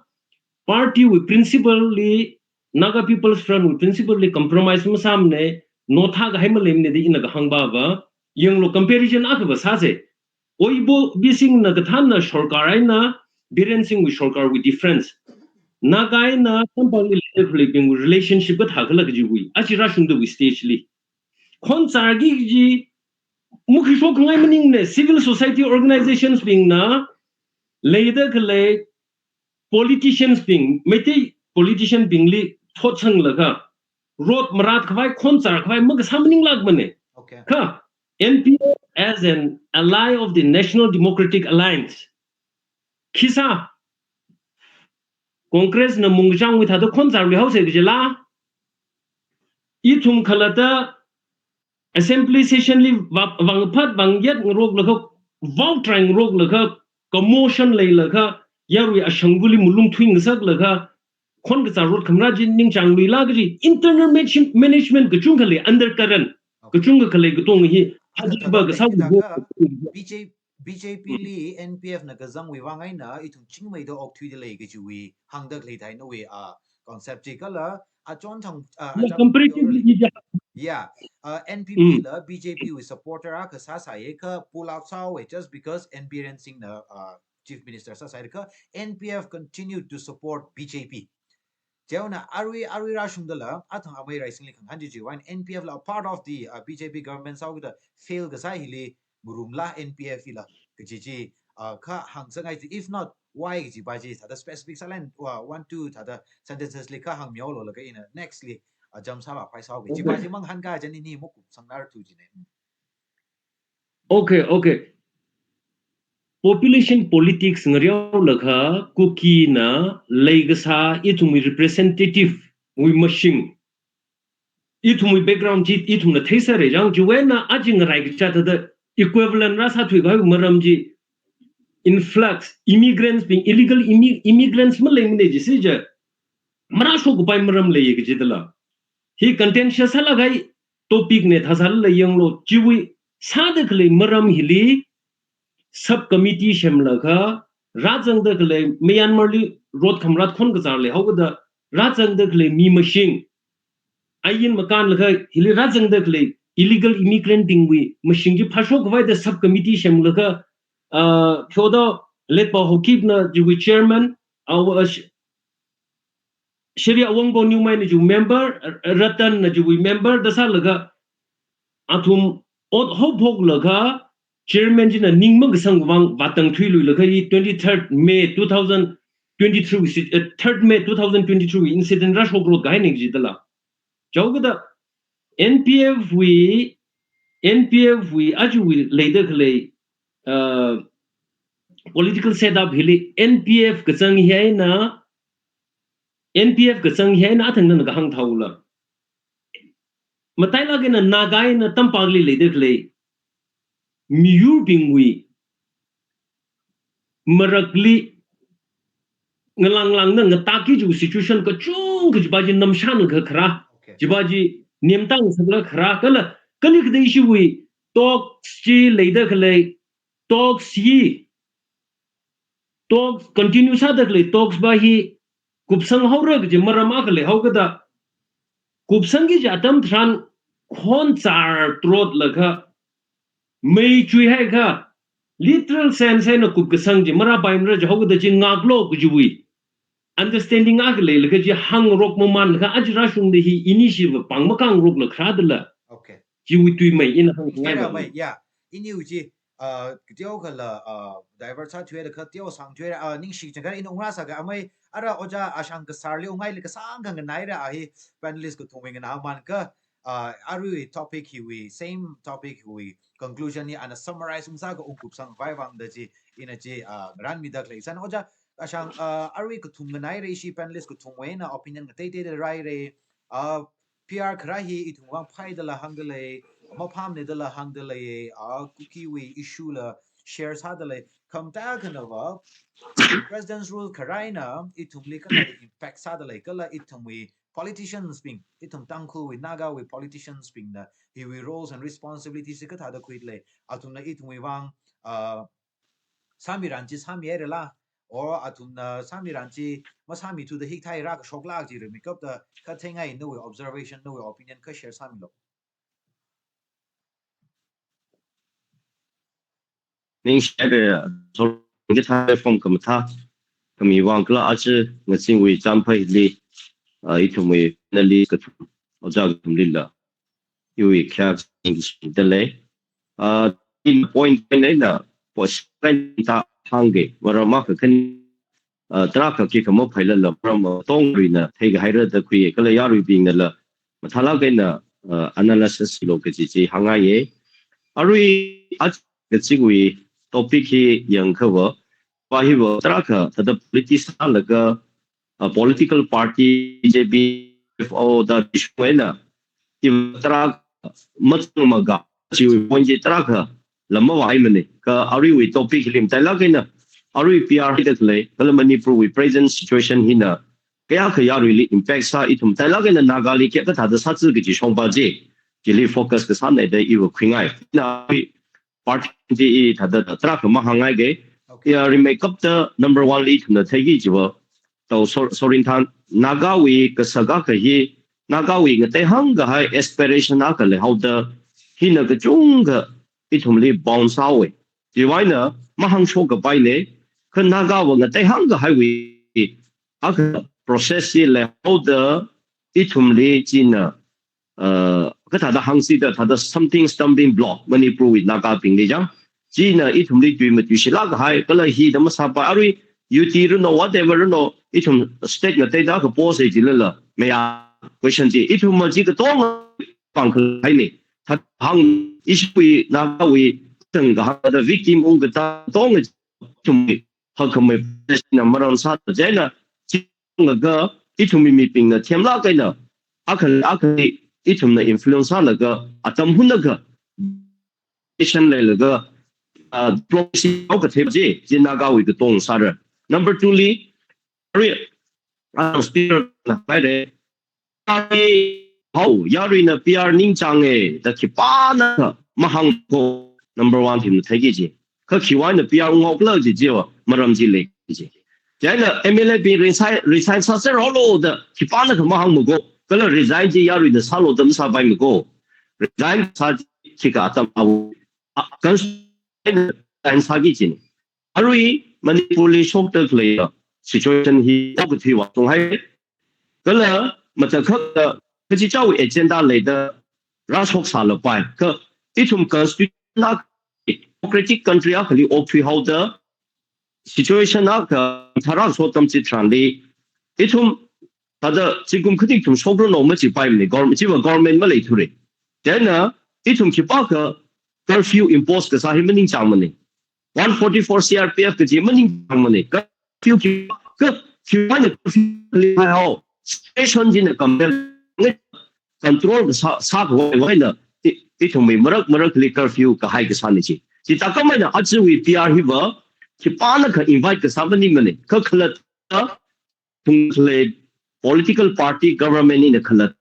party with principally Naga people's friend with principally compromise mo samne no tha ga haimalem ne di ina ga hangba ba yung lo comparison akba sa se Oi Bobby Singh na gathan na sarkar aina Biren Singh with Shorkar with difference. Nagai na tampang living relationship with Hagala Jui. Achira Shunda with stagely. Konsargi ji Mukishok Limiting civil society organizations being na later kale politicians being mete politician being li Totsang Laga. Wrote Marat Kavai Konsar Kavai Mugas happening lagmane. Okay. Ka NPO as an ally of the National Democratic Alliance. Kisa Congress na mungjang with hada khonzar li hause gijela ithum khalata assembly session li wangphat wangyat ngrok lakha vote trang rok lakha commotion lei lakha yarwi ashanguli mulung thwing sak lakha khon ka zarot khamra jin ning chang lui la gi internal management ka chung khale undercurrent ka chung ka khale ka tong hi haji ba ka sa BJP li NPF na gazang wi wangai na itung chingmei do okthui de lei ge chui hangdak lei thai no we a concept ji kala a chon thang comparatively yeah NPP la BJP with supporter a ka sa sa ye ka pull out sao just because NBN Singh na chief minister sa sa ka NPF continued to support BJP Jeona Arwi Rashundala Athang Amay Rising Hanji one NPF la part of the BJP government sao the fail the Sahili Murumla NPF ila Kiji ka hangsangai if not why ji baji the specific silent 1 2 the sentences li ka hang myolo la in nextly jam sala pai sao ji baji mang han ga jani ni mo sangnar tu ji ne okay population politics ngariaw lakha kuki na leigasa ithumwui representative wi machine ithumwui background ji ithum na thaisa re jang juwena ajing rai cha the equivalent ra sa thui ga maram ji influx immigrants being illegal immigrants ma lengne ji si ja mara so go pai maram le ye ji dala hi contentious la gai topic ne thasal le yang lo jiwi sa de kle maram hili subcommittee shemlaka rajang de kle Myanmar li road khamrat khon gazar le haw da rajang de kle mi machine ayin makan laka hili rajang de kle illegal immigrant dingwi machine ji phasho gwai the subcommittee shemlaka phoda let pa hokip na jiwi chairman our Shri Awangbo New Mine ju member Ratan na jiwi member dasa laga athum od hopok laga chairman ji na ningma gisang wang batang thui lui laga 23rd May 2023 3rd May 2023 incident rush hokro gai ning ji dala jawgada NPF we aju will later kle political setup hili NPF kasang hi na NPF kasang hi na thang na ga hang thaula matai lage na nagai na tampagli later kle miyu bingwi marakli ngalang lang na ngataki ju situation ka chung jibaji namshan ga khara jibaji nemtang sabla khara kala kali kdai shi wi talks chi later kle talks continue sa da kle talks ba hi kupsang haura ge marama kle haugada kupsang gi jatam thran khon char trot lagha mei chui hai kha literal sense hai na kupsang ji mara baimra je haugada ji ngaklo gujui understanding agle lagha ji hang rok man kha ajra shung de hi initiative pangmakang rok la khradla okay ji wi tui mai in hang ngai ba yeah in ji tiêu kala divert sa thue ka tiêu sang thue ning shi changa in ungra sa ga amai ara oja ashang ka sarli ungai le ka sang ga nai ra hi panelist ko thuming na man ka aru topic hi same topic hi conclusion ni ana summarize umsa ga ukup sang vai wang da ji in a ji ran mi da kle san oja ashang aru ko thum nai re shi panelist ko thumwe na opinion ga te rai re PR khra hi ithumwang phai da la hangale mapam ne da la hangale cookie we issue la share sa da le kam ta kana wa president's rule kharaina ithumli kana the impact sa da le kala ithumwi politicians being ithum tangkhu we naga we politicians being the he we roles and responsibilities ka tha da kwit le atumna ithumwi wang samiran ji samyere la or atumna samiran ji masami to the hikthai ra ka shokla ji re mikap da ka thengai no observation no opinion ka share samilo ning share so ngi tha from kam tha kami wang kla achi ngaching wi champai li ithumwi na li ka oja kumlila yui kya english dele in point na post ta hange warama ka kan tra ka ki kamo phaila la from tong ri na thei ga haira da khui kala yaru bing na la mathala ga na analysis lo ka ji hanga ye arui ngaching wi topic hi yang khawa pahiwa traka the politics alaga political party JB or the Ishwena Trak Matsumaga Ponji Traka Lama Waimane ka ari we topic lim talagina ari PR hitatle Manipurli present situation hina kaya kaya really impact sa itum tai la na nagali ke ka thada sa chu gi chong ba je ki focus ka sa nei de i wo khwingai na party ji thada tra ka ma hangai ge ya remake up the number 1 lead na thegi ji wo to sorin than nagawi ka saga ka hi nagawi nga te hang ga hai aspiration a ka le how the hina ka chung ga itum li bounce away ji wai na ma hang sho ka bai ne ka nagawa nga te hang ga hai wi a ka process le how the itum li jin ka ta da hang si da ta da something stumbling block Manipur with naga ping li jang ji na itum li tui ma tu shi la ga hai ka la hi da ma sa pa ari you know whatever no itum state na te da ka po se ji la me ya question ji itum ma ji ka tong pang hai ni ta hang ishui naga wi teng ga da victim ong ga ta tong itum ha ka me na maran sa ta je na ga itum mi ping na them la kai na akal itum na influence la ga atam hun ga ation le ga diplomacy au ka the je jin naga wi ga tong sa ra number 2 li ari speaker na bai de ai how yari na pr ning chang e da ki pa na ma hang ko number 1 tim thai gi ji ka ki wa na pr ngok la ji ji wa maram ji le ji ja na mla bi resign sa se ro lo da ki pa na ka ma hang mo go ka la resign ji yari na sa lo dam sa bai mo go resign sa ki ka tam au kan an sa gi ji ari Manipurli shok ta kle situation hi okthui wa tong hai ka la ma ta khak da ka ji chau agenda le da ra shok sa lo pai ka itum constitution na democratic country a khali okthui how the situation na ka thara so tam chi tran li itum ta da jigum khiti tum shok ro no ma chi pai me government ma le thu re then itum ki pa ka curfew impose ka sa hi maning chang ma ni 144 CRPF ke jimaning mane ka few ka few mane li ha station jin kamel control sa wai na ti thumi marak li curfew ka hai ka sa ni ji ta ka mai na achu wi PR hi ba ki pa na ka invite ka sa mani mane ka khalat tung le political party government in khalat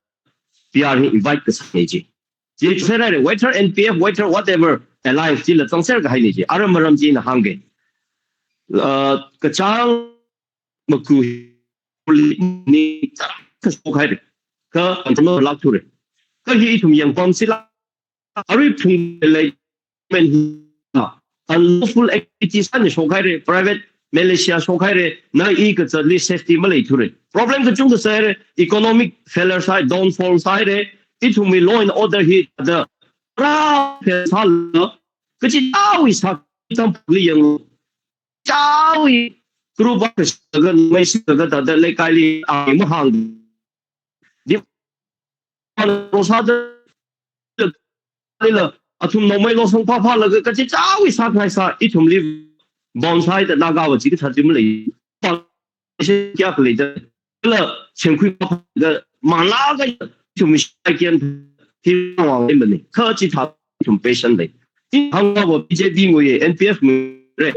PR hi invite ka sa ni ji sera re waiter NPF waiter whatever alliance ji la tong ser ga hai ni ji aram maram ji na hang ge ka chang ma ku ni ka so khai ka antama la tu re ka hi thum yang pom sila ari thum le men unlawful activities an so khai re private Malaysia so khai re na I ka chali safety ma le tu re problem ka chung da ser economic failure side downfall side it will be law and order here the sal cái gì tao ý sao trong cái gì tao ý group of cái mấy cái đó lấy cái gì ai mà hàng đi nó sao đó là thùng nó mấy nó xong pha là cái gì tao ý sao hay sao ít thùng đi bonsai的那个我几个他怎么来放一些价格来的了钱亏个马拉个就没再见听往那边的科技它从背上来in hanga wo BJP mo ye NPF mo re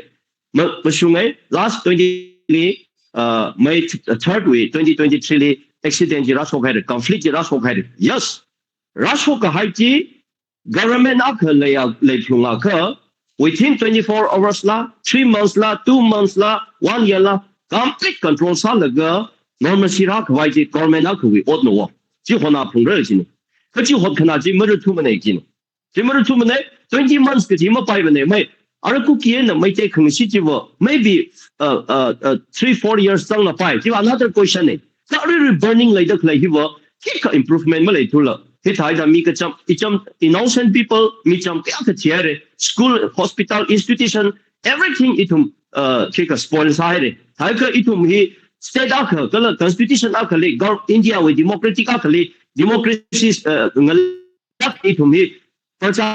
ma shung ai last 20 May 3rd week 2023 le accident ji ra so khai conflict ji ra so khai yes ra so ka hai ji government ak le phunga kha within 24 hours la 3 months la 2 months la 1 year la complete control sa la ga normal sira khwai ji government ak wi ot no ji hona phung re ji ni ka ji hot khana ji ma ru thu ma nei ji ni ji ma ru thu ma nei 20 months ke ji ma pai ba nei mai ara ku kie na mai te khang si ji wo maybe 3-4 years sang na pai ji another question nei ka really burning like the clay hi wo ki ka improvement ma lai thu la he thai da mi ka cham innocent people mi cham ka ka chiare school hospital institution everything itum ki ka spoil sa re thai ka itum hi state ak ka la constitution ak le India with democratic ak le democracy ngal itum hi pracha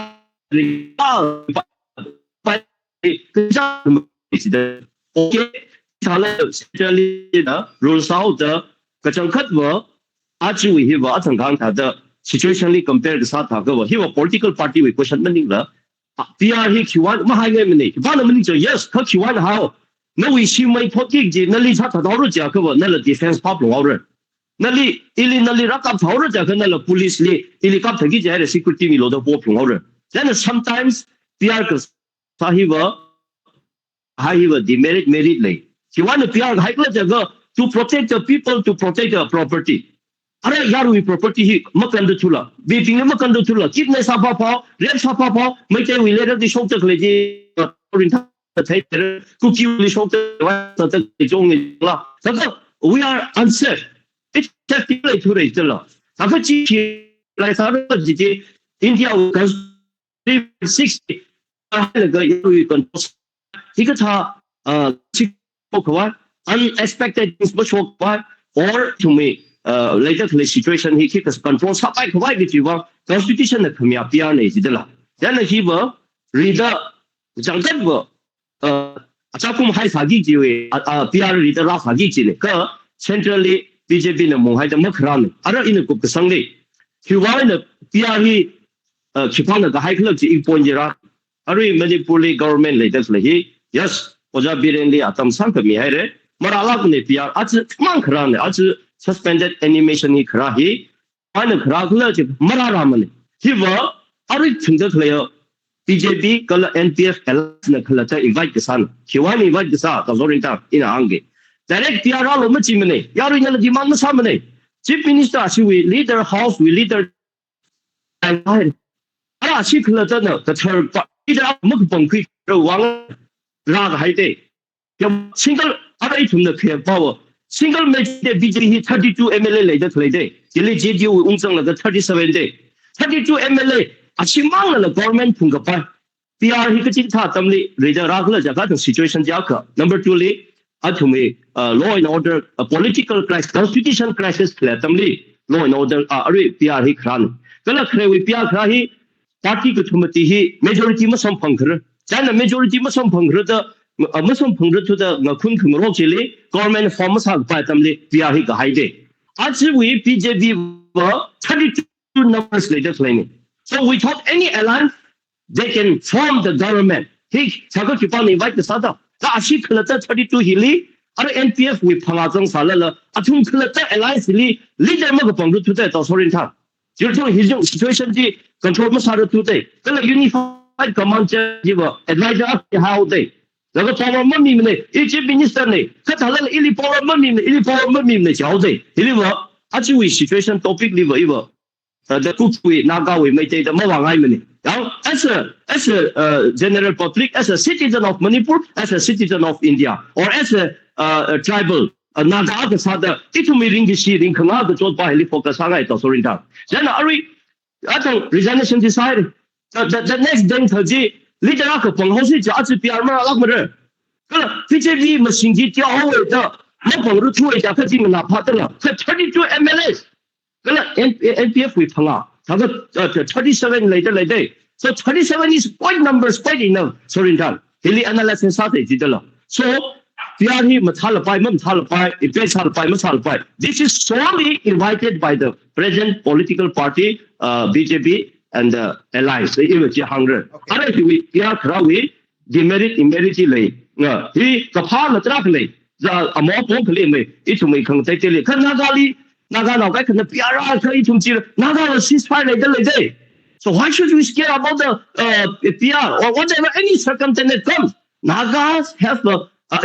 rules out the kachang khat wa achu hi wa thang khang tha the situationally compare the sa tha ga hi wa political party we question maning la PR hi Q1 ma hai ngai mani ba na mani yes ka Q1 how 那为什么破经济？那里他讨论讲个那了 defense problem 好人，那里让他讨论讲个那了 police 里，他特别讲的 security 米罗的波平好人。但是 sometimes 第二个他还有 demerit merit 嘞，希望的第二个还个这个 to protect the people to protect the property。अरे यार we property ही मकंद चुला beeping मकंद चुला कितने साफा पाओ rape साफा पाओ मैं ते विलेर दी शोक तक लेजी रिन था थे कुकी ली शोक तक तक जोंग ला तक we are unsafe it's just play to raise the तक जी来啥的直接 India 跟360那个有一个一个他去不可完 unexpected things 不说完 or to me later the situation he keep us control sampai kawai gitu bang constitution na kami apia na isi dela dan hi ba reader jangkan ba acakum hai sagi jiwe apia reader ra sagi ji ne ka centrally BJP na monghai da makran ara in ko kasang le hiwa na pia hi chipana ga hai khlak ji ik point jira ari Manipurli government later le yes oja birenli atam sang kami hai re marala ne pia ach mang khran ne ach suspended animation ही खरा ही आने खरा खुला जब मरा रामने ही वो अरे चिंता खले BJP कल NPF एलाइंस ने खला चा invite के साथ शिवानी invite के साथ कज़ोरिन ता इन आंगे direct तियारा लो मची मने यार इन लगी मान मसा मने chief minister आशी leader house we leader अरे आशी खला चा न कचर इधर मक पंखी रो वांग राग हाइटे जब single अरे इतुम न खेल पाव single match the BJP 32 MLA later today. Jili JDU unsang laga 37 day. 32 MLA achimang la government pungapa. PR hi kachin tha tamli reja ragla jaga the situation jaka. Number 2 li atume law and order political crisis constitution crisis kla tamli law and order are PR hi khran. Kala khre wi PR khra hi party ko thumati hi majority ma sam phangkhar. Chana majority ma sam phangkhar da Muslim Pungru to the Nakun Kumrochili, government forms have by them, we are here high day. Actually, we BJP were 32 numbers later claiming. So we thought any alliance, they can form the government. He Chagakipani invite the Sada. The Ashik Kulata 32 Hili, other NPF with Pangazang Salala, Atum Kulata alliance Hili, lead them up upon to that authority. You're telling his situation, control Masada today. The unified command advisor how they. Laga power mami mene, chief minister ne, katala ili power mami mene jaude. Hiliwa, actually situation topic liwa iwa. The kukui nagawi may take the mawangai mene. Now, as a general public, as a citizen of Manipur, as a citizen of India, or as a tribal naga sada, itumi ringi shi ring kanga the job by heli focus hanga ito sorinta. Then ari, ato resignation decided. The next day thaji. Leader aka panghosi jaji PR ma alak mare kala BJP machine ji tia howe da ma pangru thuai ja khaji na phatala 32 MLAs kala NPF we phanga thaga 37 later so 37 is quite numbers quite enough sorintan hili analysis sa te jidala so PR hi mathala pai mam thala pai ipe sal pai masal pai this is solely invited by the present political party BJP and the alliance the image hunger ara we PR khrawi demerit immerity le hi kapha la trak le za amo pong khle me ichumai khang tai tele khan naga no kai khan PR kha ichum chi naga ceasefire le de so why should we scare about the PR or whatever any circumstance that comes nagas have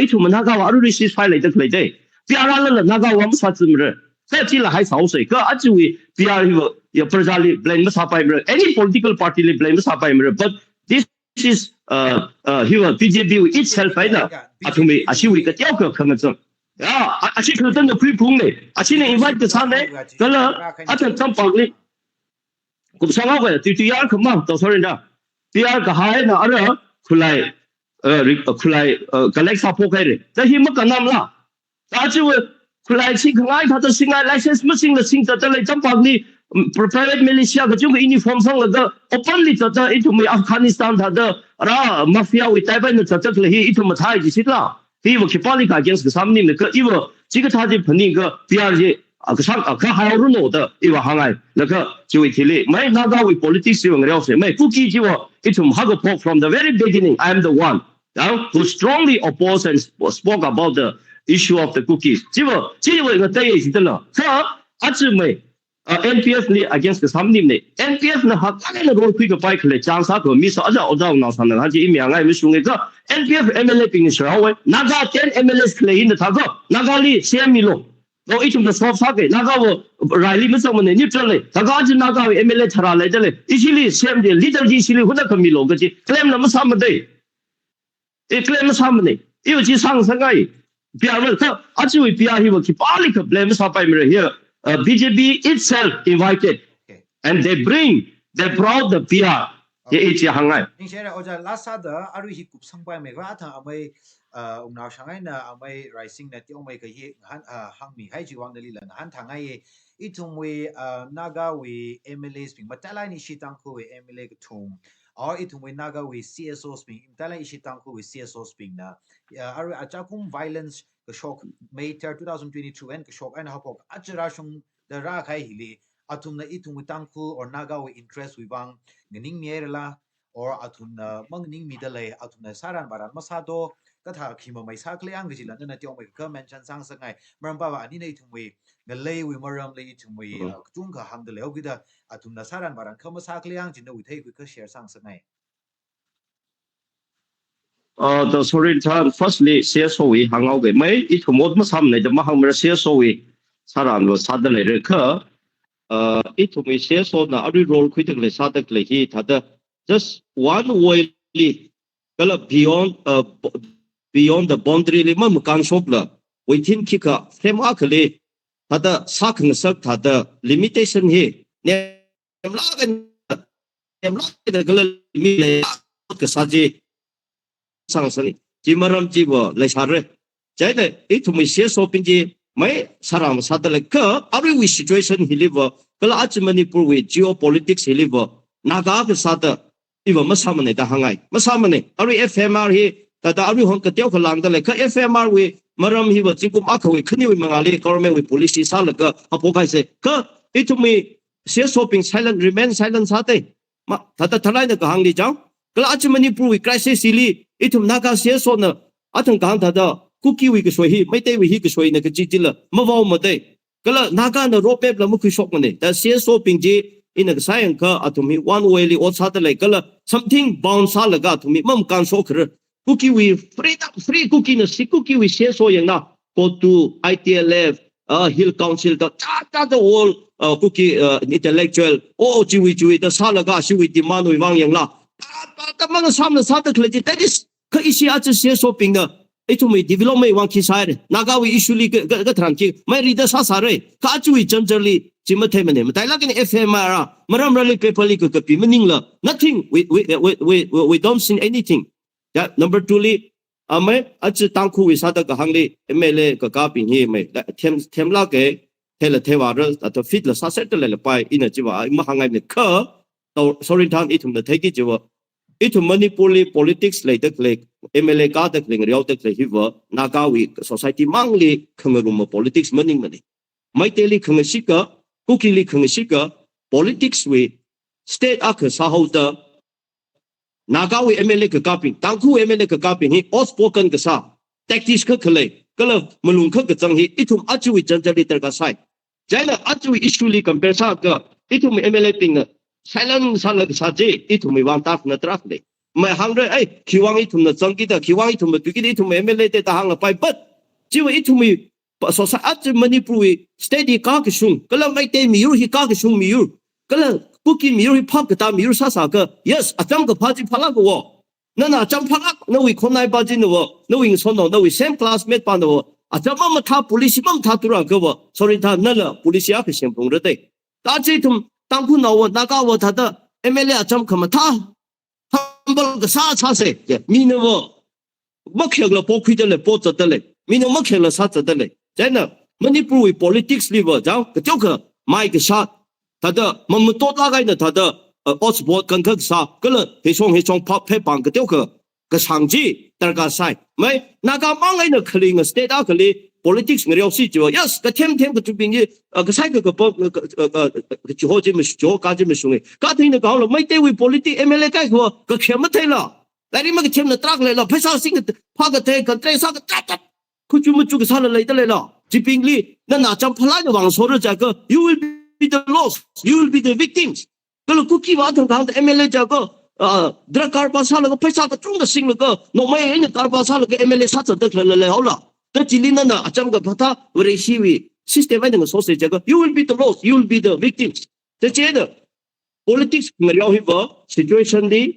ichum naga wa ru ceasefire le de PR la naga wa sa chimre sa chi la hai sao sei ka achi PR hi prajali blame masahaipaimana any political party le blame masahaipaimana but this is BJP itself aina atumi ashiwi ka tiao ka khangachang ya ashi khatan no phi phung ne ashi ne invite the sane kala atan tam pakli kum sanga ga ti yar khama to sorry da PR ka hai na ara khulai collect support kai re da hi ma kanam la achi khulai chi khangai tha ta singai license ma sing la sing ta le tam pakli private militia ka chung uniform sang la openly ta into me Afghanistan tha da ra mafia with Taiwan na ta le hi itu ma thai ji sitla hi wo khipali ka against the samni ne ka iwo ji ka tha ji phani ka PR ji ka sang ka ha ru no da iwa hangai la ka ji wi thili mai na ga wi politics yo ngreo se mai ku ki ji wo itu ma ga from the very beginning I am the one who strongly opposed and spoke about the issue of the cookies. 这个这也是的了。这NPF 呢 against the 三年呢 NPF 呢哈那个罗亏个拜克嘞江沙个米少我闹上了，他就一面爱没说那个 NPF MLA 并时候喂，那个10 MLA 来的他个那个里先米咯，我一种的说法给那个我来里没什么呢，你这里他个就那个 MLA 查来的嘞，一起里先的 leader 一起里混那个米咯个去 claim 那么什么的，claim 什么呢？因为去上升啊，不要问他，就为不要去去巴黎个 claim 啥摆没了here。BJP itself invited, and they brought the PR. Ye ichi hangai. Ning share oja lasa da aru hi kup sangpai me ga tha amai ungnaw shangai na amai rising na ti omai ka hi hangmi hai ji wang dali lan han thangai ithumwui naga we MLAs ping matala ni shitang ko we MLA ka thum or ithumwui naga we CSOs ping matala ni shitang ko we CSOs ping na aru achakum violence ka shock May 2022 and ka shock and hapok achara shung the ra khai hili atum na ithumwui tangku or naga we interest we bang ngning mierla or atun mangning midale atun saran baran masado katha khima mai sa kleang gilan na tiong mai ka mention sang sangai maram ba ani nei thumwi ngalei wi maram le thumwi chung ka hang de leo gida atun saran baran khama sa kleang jin wi thei ka share sang sangai the sorry time firstly CSO we hang out ge mai I thumot ma sam nei de ma hang mer CSO we saran lo sa de le ka I thumwi CSO na ari role khui de le sa de le hi tha da just one way kala beyond the boundary le mam kan shop la within kika framework le tada sak sak tada limitation he nemla kala limit ka saji sang sani jimaram jibo le sare jai de ithumi CSO pinji mai saram sadale ka every we situation he live kala ach Manipur with geopolitics he live naga ka sada iwa masamane da hangai masamane every FMR he tada every hon ka teo ka lang dale ka FMR we maram hi wa jingkum akhawi khni we mangali government we police sa la ka apokai se ka itumi CSO ping silent remain silent sate ma tada thalai na ka hang li jang kala ach Manipur we crisis sili itum naga CSO na atang ka hang tada cookie we ka soi hi mai te we hi ka soi na ka jitila mawaw ma de kala naga na roadmap la mu khu shok mane da CSO ping ji in a science ka atumi one way li ot sa ta lai kala something bounce sa la ga atumi mam kan so khre cookie we free cookie na si cookie we CSO yang na go to ITLF Hill Council the the whole cookie intellectual jiwi the sa la ga si we demand we wang yang la ta mang sam na sa ta khle ji that is ka isi a CSO ping na itumi development wang ki sai naga we issue li ga thran ki mai ri da sa re ka chui generally jima thai mane tai la kin FMR maram rally paper li ka pi meaning la nothing we don't see anything yeah number 2 li amai ach tang khu we sa da ka hang li MLA ka pi hi mai them la ke thela thewa ra to fit la sa set le pai in ji wa ma hangai ne ka sorry tang itum da thai ki ji wa itum Manipurli politics le dak le MLA ka dak le riau dak le hi wa naga we society mang li khangrum politics meaning mane mai te li khang si ka cookie li khang si ka politics we state ak sa ho da naga we MLA ka ping tang khu MLA ka ping hi outspoken ka sa tactics ka khle kala malung kha ka chang hi itum achui janjali tar ka sai jaila achui issue li compare sa ka itum MLA ping silent sa la sa je itum wan ta na trak le mai hang re ai khiwang itum na chang ki da khiwang itum tu ki itum MLA te ta hang la pai but jiwa itum so sa at Manipur we steady ka ka shung kala mai te mi yu hi ka ka shung mi yu kala cookie mi yu pop ka ta mi yu sa ka yes atang ka phaji phala ko na cham phala no we khonai ba jin no we son no we same classmate pa no atang ma tha police mam tha tu ra ko sorry tha na la police ya ka shem pong re te ta chi tum tang khu no na ka wa tha da MLA acham kham tha humble ka sa se mi no ma khyak la po khwi de le po cha de le mi no ma khyak la sa cha de le China Manipur we politics liver jang ka chok mai ka sha ta da mam to la gai na ta da osport kan ka sa kala he chong pop phe bang ka tok ka sang ji tar ka sai mai na ka mang ai na khling state a khali politics ngriao si jo yes ka them ka tu bing ka sai ka pop ka chi ho ji me jo ka ji me shung ka thing na ka lo mai te we politics MLA kai ko ka khem thai la lại đi mà cái thêm là trắc lại là phải sao sinh phá cái thế cái thế sao cái trắc cứ chú mà chú cái sao là lấy tới lại là chỉ bình lý nên là trong phá cái vàng số rồi cái you will be the lost, you will be the victims. Cái lúc cookie vào thằng thằng MLA cái drug cartel sao là cái phải sao cái trung cái sinh là cái nó mấy cái cartel sao là cái MLA sát thật được là hậu là cái chỉ nên là trong cái phá thà về siêu system ấy cái số cái you will be the lost, you will be the victims. Thế chứ đó politics người yêu hiệp situation đi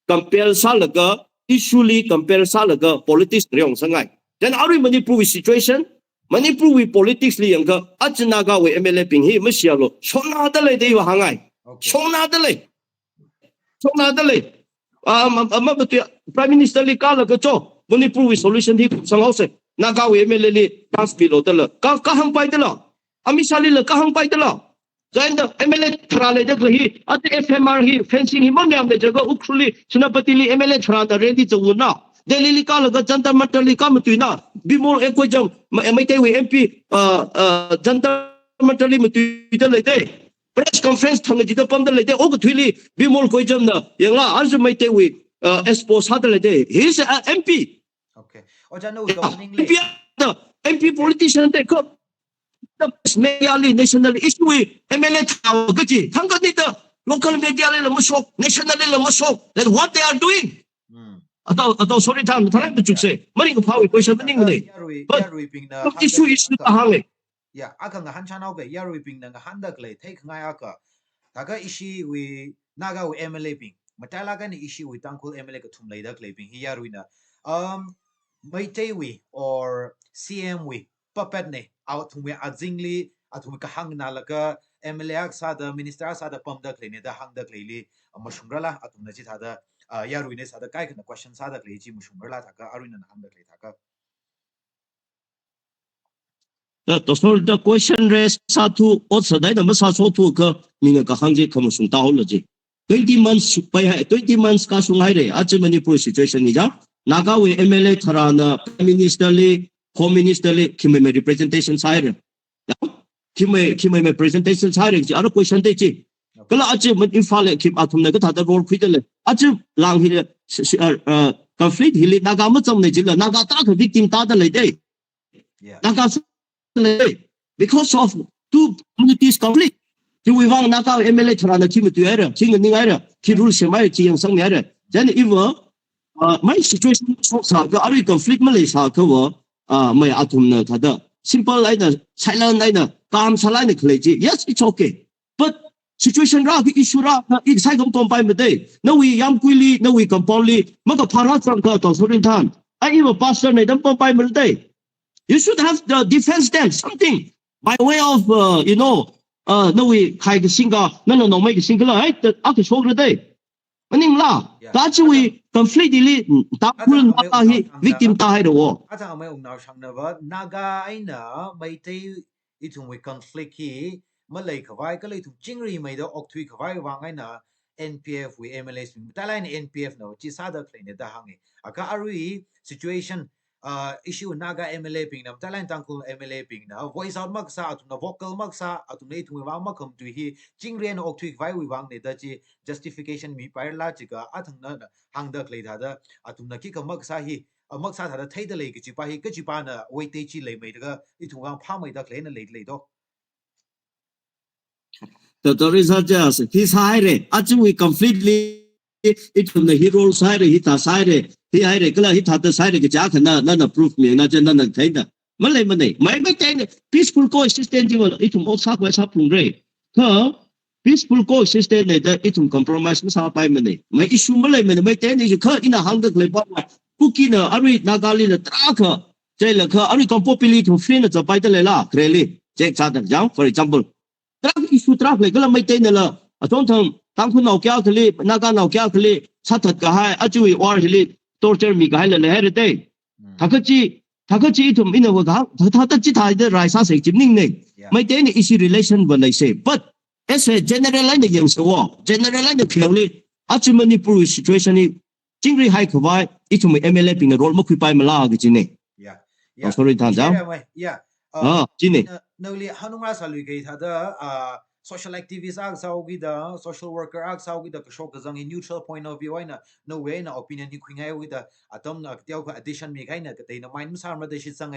compare sao là cái issue li compare sao là cái politics người yêu sang ngay. Then ari Manipurli situation, Manipurli politics li yang ka achna ka we MLA ping hi ma sia lo. Sona da le dei wa hangai. Sona da le. Ma betu Prime Minister li ka la ka cho. Manipurli solution hi sang ho se. Na ka we MLA li pass bill lo da la. Ka hang pai da la. Ami sali la ka hang pai da la. Then the MLA thra le da hi at FMR hi fencing hi man yam de jaga ukhruli sunapati li MLA thra da ready to win na. Delhi ka la jantar mantar li ka matu na bimol e ko jam mai te we MP jantar mantar li matu da le de press conference thang ji da pam da le de okthui li bimol ko jam na yang la arju mai te we expo sa da le de he is a MP. Okay ocha no governing le the MP politician de ko the media national issue MLA thang ga ji thang ga ni the local media le mo sok national le mo sok that what they are doing. Atau sorry tham tharai tu chukse mari ko phau question ning ne yarui ping na issue ahang le ya aka nga han chanau ke yarui ping na nga handak le thai ngai aka taga ishi we naga we MLA ping matala ka ni ishi we tangkul MLA ka thum leidak le ping hi yarui na mai te we or CM we puppet ne out thum we azingli athum ka hang na la ka MLA ak sa da minister sa da pam dak le ne da hang dak le li mashungrala athum na chi tha da yarui ne sa da kai kana question sa da le chi mushungrala tha ka aruna na hang dak le tha ka the question raised sa tu ot sa dai da ma sa so tu ka ninga ka hang je kam sung ta ho lo ji 20 months pai hai 20 months ka sung hai re ach Manipur situation ni ja naga we MLA thara na prime minister le home minister le khime me representation sai re khime me presentation sai re ji aro question de ji kala ach man infal khim athum na ka tha da role khui de le ach lang hi conflict hi le naga ma chom ne ji la naga ta ka victim ta da le de naga because of two communities conflict thì we want na ka MLA thara na kim tu era king ni era ki rule semai chi yang sang ne era then if my situation so sa ka ari conflict ma le sa ka wa mai atum na tha da simple like na silent like na calm salai na khle ji yes it's okay but situation ra ki issue ra ik sai kom tom pai ma de no we yam kuili no we compoundly ma ka phara sang ka to sorin than ai even pastor ne dam pom pai ma de you should have the defense stance something by way of no we khai cái singa no mấy cái singa ấy the ác số rồi đây anh la ta chỉ we conflict đi ta quân ta hi victim ta hay đâu ata mai ung naw sang na ba naga aina mai te ithum we conflict hi malai khavai ka lai thum chingri mai da okthui khavai wang aina NPF we MLS ta lai NPF no chi sa da plain da hangi aka arui situation issue naga MLA ping nam talan tangkul MLA ping na voice out maksa atuna vocal maksa atuna ithum wang makham tu hi chingrian okthui vai wi wang ne da chi justification mi pair la chiga athang na hang dak le da da atuna ki ka maksa hi maksa tha da thai da le ki chi pa hi ka chi pa na wei te chi le mai da ithum wang pha mai dak le na le do the result is his hire actually completely it from the hero side he ta side he hire kala he ta side ke ja khana na proof me na chen na thai da malai mai ten peaceful coexistence ji it mo sa kwa sa phung re ka peaceful coexistence ne da it compromise ma sa pai mai issue malai mai ten ni ka ina hang da le ba cookie na ari nagali la tra ka chai la ka ari compopili to fin na pai da le la kreli check sa da jang for example tra issue tra le kala mai ten la atong thang tang khu nau kya khli naga nau kya khli sathat ka hai achui war hili torture mi ka hai le hai re thakachi thum ina wa ga tha chi thai de rai sa se chimning ne mai te ni issue relation ban lai se but as a general line the yang so general line the clearly achi Manipur situation ni chingri hai khawai ithum MLA ping role ma khui pai mala ga chi ne sorry than ja chi ne no li hanunga salui ge tha da social activist ak sau gi da social worker ak sau gi da ka shok zang in neutral point of view aina no way na opinion ni khwingai gi da atom na tiao ka addition mi kai na ka te na mind sam ra de shi sang